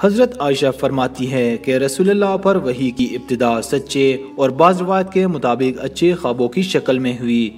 حضرت عائشہ فرماتی ہے کہ رسول اللہ پر وحی کی ابتدا سچے اور بعض روایت کے مطابق اچھے خوابوں کی شکل میں ہوئی۔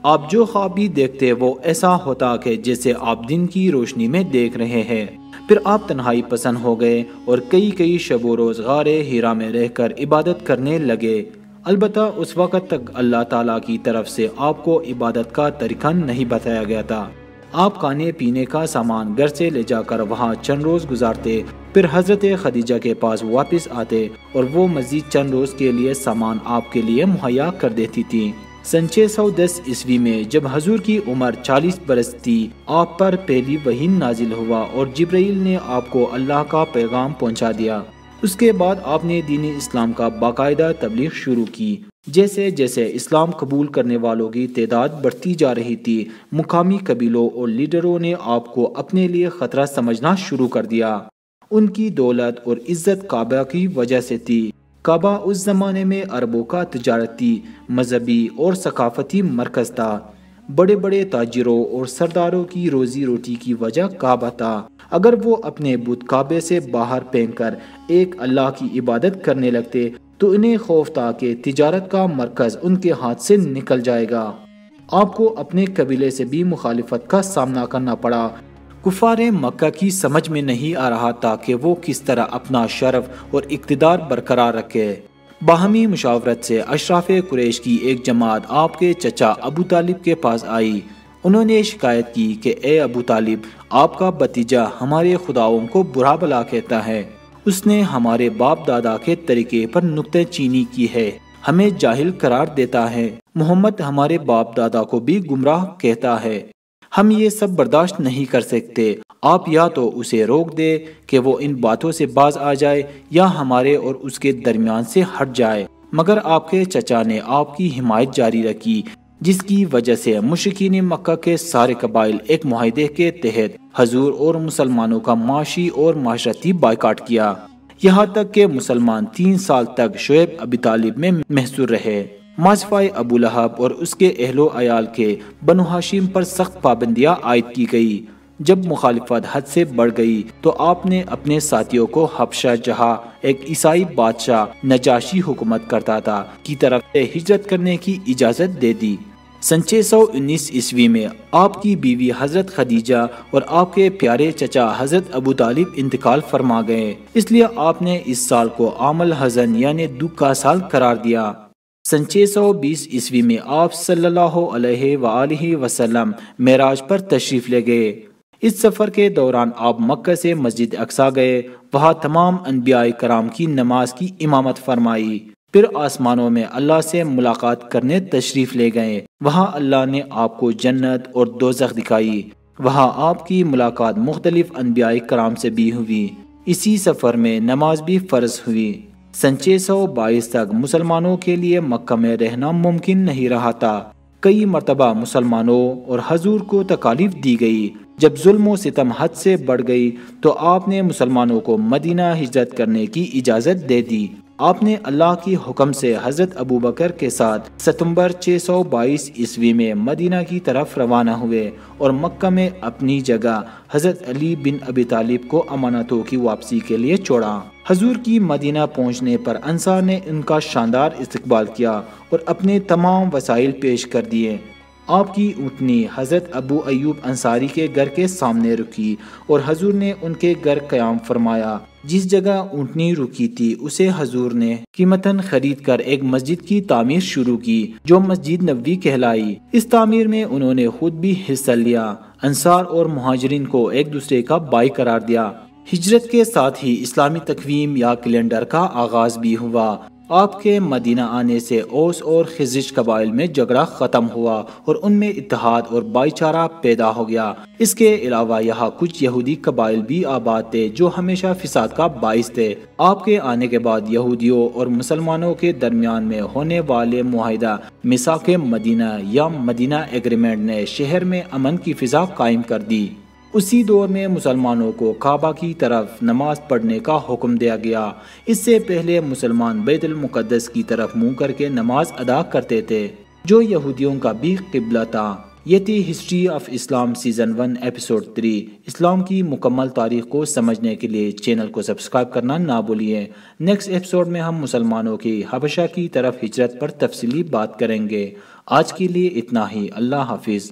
آپ جو خواب بھی دیکھتے وہ ایسا ہوتا کہ جیسے آپ دن کی روشنی میں دیکھ رہے ہیں۔ پھر آپ تنہائی پسند ہو گئے اور کئی شب و روز غار ہیرا میں رہ کر عبادت کرنے لگے۔ البتہ اس وقت تک اللہ تعالیٰ کی طرف سے آپ کو عبادت کا طریقہ نہیں بتایا گیا تھا۔ آپ کھانے پینے کا سامان گھر سے لے جا کر وہاں چند روز گزارتے، پھر حضرت خدیجہ کے پاس واپس آتے اور وہ مزید چند روز کے لیے سامان آپ کے لیے مہیا کر دیتی تھی۔ سن 610 عیسوی میں جب حضور کی عمر 40 برس تھی، آپ پر پہلی وحی نازل ہوا اور جبرائیل نے آپ کو اللہ کا پیغام پہنچا دیا۔ اس کے بعد آپ نے دین اسلام کا باقاعدہ تبلیغ شروع کی۔ جیسے جیسے اسلام قبول کرنے والوں کی تعداد بڑھتی جا رہی تھی، مقامی قبیلوں اور لیڈروں نے آپ کو اپنے لیے خطرہ سمجھنا شروع کر دیا۔ ان کی دولت اور عزت کعبہ کی وجہ سے تھی۔ کعبہ اس زمانے میں عربوں کا تجارتی، مذہبی اور ثقافتی مرکز تھا۔ بڑے بڑے تاجروں اور سرداروں کی روزی روٹی کی وجہ کعبہ تھا۔ اگر وہ اپنے بت کعبے سے باہر پھینک کر ایک اللہ کی عبادت کرنے لگتے تو انہیں خوف تھا کہ تجارت کا مرکز ان کے ہاتھ سے نکل جائے گا۔ آپ کو اپنے قبیلے سے بھی مخالفت کا سامنا کرنا پڑا۔ کفار مکہ کی سمجھ میں نہیں آ رہا تھا کہ وہ کس طرح اپنا شرف اور اقتدار برقرار رکھے۔ باہمی مشاورت سے اشراف قریش کی ایک جماعت آپ کے چچا ابو طالب کے پاس آئی۔ انہوں نے شکایت کی کہ اے ابو طالب، آپ کا بھتیجا ہمارے خداؤں کو برا بھلا کہتا ہے۔ اس نے ہمارے باپ دادا کے طریقے پر نکتہ چینی کی ہے، ہمیں جاہل قرار دیتا ہے۔ محمد ہمارے باپ دادا کو بھی گمراہ کہتا ہے۔ ہم یہ سب برداشت نہیں کر سکتے۔ آپ یا تو اسے روک دے کہ وہ ان باتوں سے باز آ جائے یا ہمارے اور اس کے درمیان سے ہٹ جائے۔ مگر آپ کے چچا نے آپ کی حمایت جاری رکھی، جس کی وجہ سے مشرکین مکہ کے سارے قبائل ایک معاہدے کے تحت حضور اور مسلمانوں کا معاشی اور معاشرتی بائیکاٹ کیا۔ یہاں تک کہ مسلمان 3 سال تک شعیب ابی طالب میں محصور رہے۔ ماضفائے ابو لہب اور اس کے اہل و عیال کے بنو ہاشم پر سخت پابندیاں عائد کی گئی۔ جب مخالفت حد سے بڑھ گئی تو آپ نے اپنے ساتھیوں کو حبشہ، جہاں ایک عیسائی بادشاہ نجاشی حکومت کرتا تھا، کی طرف سے ہجرت کرنے کی اجازت دے دی۔ سن 619 عیسوی میں آپ کی بیوی حضرت خدیجہ اور آپ کے پیارے چچا حضرت ابو طالب انتقال فرما گئے، اس لیے آپ نے اس سال کو عام الحزن یعنی دکھ کا سال قرار دیا۔ سن 620 عیسوی میں آپ صلی اللہ علیہ وآلہ وسلم معراج پر تشریف لے گئے۔ اس سفر کے دوران آپ مکہ سے مسجد اقصی گئے، وہاں تمام انبیاء کرام کی نماز کی امامت فرمائی۔ پھر آسمانوں میں اللہ سے ملاقات کرنے تشریف لے گئے، وہاں اللہ نے آپ کو جنت اور دوزخ دکھائی۔ وہاں آپ کی ملاقات مختلف انبیاء کرام سے بھی ہوئی۔ اسی سفر میں نماز بھی فرض ہوئی۔ سن 622 تک مسلمانوں کے لیے مکہ میں رہنا ممکن نہیں رہا تھا۔ کئی مرتبہ مسلمانوں اور حضور کو تکالیف دی گئی۔ جب ظلم و ستم حد سے بڑھ گئی تو آپ نے مسلمانوں کو مدینہ ہجرت کرنے کی اجازت دے دی۔ آپ نے اللہ کی حکم سے حضرت ابوبکر کے ساتھ ستمبر 622 عیسوی میں مدینہ کی طرف روانہ ہوئے اور مکہ میں اپنی جگہ حضرت علی بن ابی طالب کو امانتوں کی واپسی کے لیے چھوڑا۔ حضور کی مدینہ پہنچنے پر انصار نے ان کا شاندار استقبال کیا اور اپنے تمام وسائل پیش کر دیے۔ آپ کی اونٹنی حضرت ابو ایوب انصاری کے گھر کے سامنے رکی اور حضور نے ان کے گھر قیام فرمایا۔ جس جگہ اونٹنی رکی تھی اسے حضور نے قیمتاً خرید کر ایک مسجد کی تعمیر شروع کی جو مسجد نبوی کہلائی۔ اس تعمیر میں انہوں نے خود بھی حصہ لیا۔ انصار اور مہاجرین کو ایک دوسرے کا بھائی قرار دیا۔ ہجرت کے ساتھ ہی اسلامی تقویم یا کیلنڈر کا آغاز بھی ہوا۔ آپ کے مدینہ آنے سے اوس اور خزرج قبائل میں جھگڑا ختم ہوا اور ان میں اتحاد اور بھائی چارہ پیدا ہو گیا۔ اس کے علاوہ یہاں کچھ یہودی قبائل بھی آباد تھے جو ہمیشہ فساد کا باعث تھے۔ آپ کے آنے کے بعد یہودیوں اور مسلمانوں کے درمیان میں ہونے والے معاہدہ میثاق مدینہ یا مدینہ ایگریمنٹ نے شہر میں امن کی فضا قائم کر دی۔ اسی دور میں مسلمانوں کو کعبہ کی طرف نماز پڑھنے کا حکم دیا گیا۔ اس سے پہلے مسلمان بیت المقدس کی طرف منہ کر کے نماز ادا کرتے تھے، جو یہودیوں کا بھی قبلہ تھا۔ یہ تھی history of Islam season 1 episode 3۔ اسلام کی مکمل تاریخ کو سمجھنے کے لیے چینل کو سبسکرائب کرنا نہ بھولیے۔ نیکسٹ ایپیسوڈ میں ہم مسلمانوں کی حبشہ کی طرف ہجرت پر تفصیلی بات کریں گے۔ آج کے لیے اتنا ہی، اللہ حافظ۔